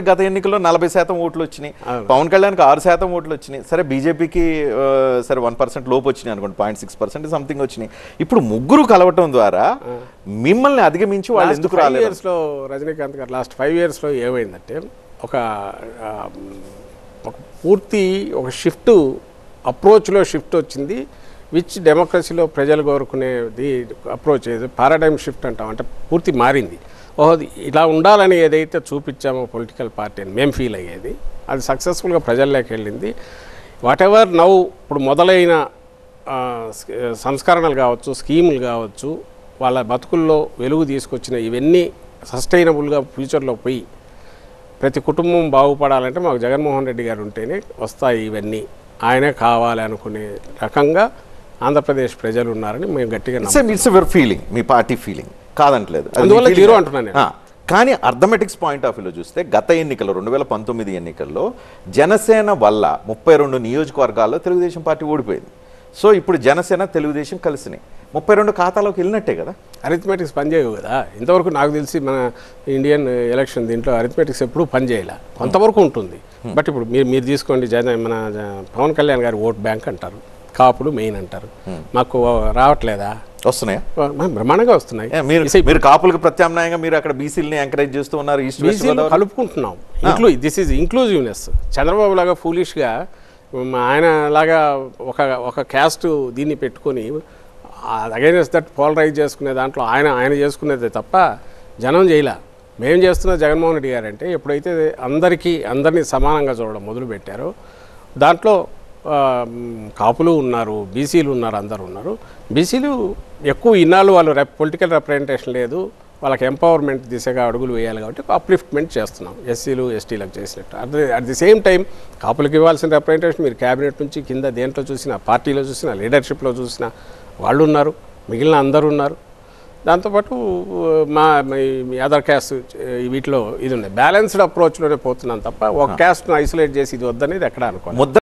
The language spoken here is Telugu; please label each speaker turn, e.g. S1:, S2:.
S1: గత ఎన్నికల్లో 40% ఓట్లు వచ్చినాయి. పవన్ కళ్యాణ్కి 6% ఓట్లు వచ్చినాయి. సరే బీజేపీకి సరే 1% లోపు వచ్చినాయి అనుకోండి, 0.6% సంథింగ్ వచ్చినాయి. ఇప్పుడు ముగ్గురు కలవటం ద్వారా మిమ్మల్ని అధిగమించి వాళ్ళు ఎందుకు రాలేదు?
S2: ఇయర్స్లో రజనీకాంత్ గారు లాస్ట్ 5 ఇయర్స్లో ఏమైందంటే ఒక పూర్తి ఒక షిఫ్ట్ అప్రోచ్లో షిఫ్ట్ వచ్చింది, విచ్ డెమోక్రసీలో ప్రజలు కోరుకునేది అప్రోచ్ ఏది పారాడైమ్ షిఫ్ట్ అంటాం, అంటే పూర్తి మారింది. ఇలా ఉండాలని ఏదైతే చూపించామో పొలిటికల్ పార్టీ అని మేము ఫీల్ అయ్యేది, అది సక్సెస్ఫుల్గా ప్రజల్లోకి వెళ్ళింది. వాట్ ఎవర్ నౌ ఇప్పుడు మొదలైన సంస్కరణలు కావచ్చు, స్కీములు కావచ్చు, వాళ్ళ బతుకుల్లో వెలుగు తీసుకొచ్చిన ఇవన్నీ సస్టైనబుల్గా ఫ్యూచర్లో పోయి ప్రతి కుటుంబం బాగుపడాలంటే మాకు జగన్మోహన్ రెడ్డి గారు ఉంటేనే వస్తాయి ఇవన్నీ, ఆయనే కావాలి అనుకునే రకంగా ఆంధ్రప్రదేశ్ ప్రజలు ఉన్నారని మేము గట్టిగా
S1: నమ్ముతాం. ఫీలింగ్, మీ పార్టీ ఫీలింగ్ కాదంటలేదు,
S2: అందువల్ల జీరో అంటున్నాను.
S1: కానీ అర్థమెటిక్స్ పాయింట్ ఆఫ్ వ్యూలో చూస్తే గత ఎన్నికల్లో 2019 ఎన్నికల్లో జనసేన వల్ల 32 నియోజకవర్గాల్లో తెలుగుదేశం పార్టీ ఓడిపోయింది. సో ఇప్పుడు జనసేన తెలుగుదేశం కలిసినాయి, 32 ఖాతాలోకి వెళ్ళినట్టే కదా.
S2: అరిథమెటిక్స్ పనిచేయవు కదా ఇంతవరకు. నాకు తెలిసి మన ఇండియన్ ఎలక్షన్ దీంట్లో అరిథమెటిక్స్ ఎప్పుడూ పనిచేయాల, కొంతవరకు ఉంటుంది. బట్ ఇప్పుడు మీరు తీసుకోండి, మన పవన్ కళ్యాణ్ గారి ఓట్ బ్యాంక్ అంటారు, కాపులు మెయిన్ అంటారు, మాకు రావట్లేదా?
S1: వస్తున్నాయా?
S2: బ్రహ్మాండంగా వస్తున్నాయి.
S1: మీరు కాపులకు ప్రత్యామ్నాయంగా మీరు అక్కడ బీసీలని ఎంకరేజ్ చేస్తూ ఉన్నారు,
S2: కలుపుకుంటున్నాం. This is inclusiveness. చంద్రబాబు లాగా ఫూలిష్గా ఆయన లాగా ఒక క్యాస్ట్ దీన్ని పెట్టుకొని అగైనెస్ట్ దట్ పోలరైజ్ చేసుకునే దాంట్లో ఆయన చేసుకునేదే తప్ప జనం చేయలే. మేము చేస్తున్న జగన్మోహన్ రెడ్డి గారు అంటే ఎప్పుడైతే అందరినీ సమానంగా చూడడం మొదలుపెట్టారో, దాంట్లో కాపులు ఉన్నారు, బీసీలు ఉన్నారు, అందరూ ఉన్నారు. బీసీలు ఎక్కువ ఇన్నాళ్ళు వాళ్ళు పొలిటికల్ రిప్రజెంటేషన్ లేదు, వాళ్ళకి ఎంపవర్మెంట్ దిశగా అడుగులు వేయాలి కాబట్టి అప్లిఫ్ట్మెంట్ చేస్తున్నాం, ఎస్సీలు ఎస్టీలకు చేసినట్టు. అట్ ది సేమ్ టైం కాపులకు ఇవ్వాల్సిన రిప్రజెంటేషన్ మీరు క్యాబినెట్ నుంచి కింద దేంట్లో చూసినా, పార్టీలో చూసినా, లీడర్షిప్లో చూసినా వాళ్ళు ఉన్నారు, మిగిలిన అందరూ ఉన్నారు. దాంతోపాటు మీ అదర్ క్యాస్ట్ వీటిలో ఇది ఉన్నాయి. బ్యాలెన్స్డ్ అప్రోచ్లోనే పోతున్నాం తప్ప ఒక క్యాస్ట్ను ఐసోలేట్ చేసి ఇది వద్దనేది ఎక్కడ అనుకోవాలి.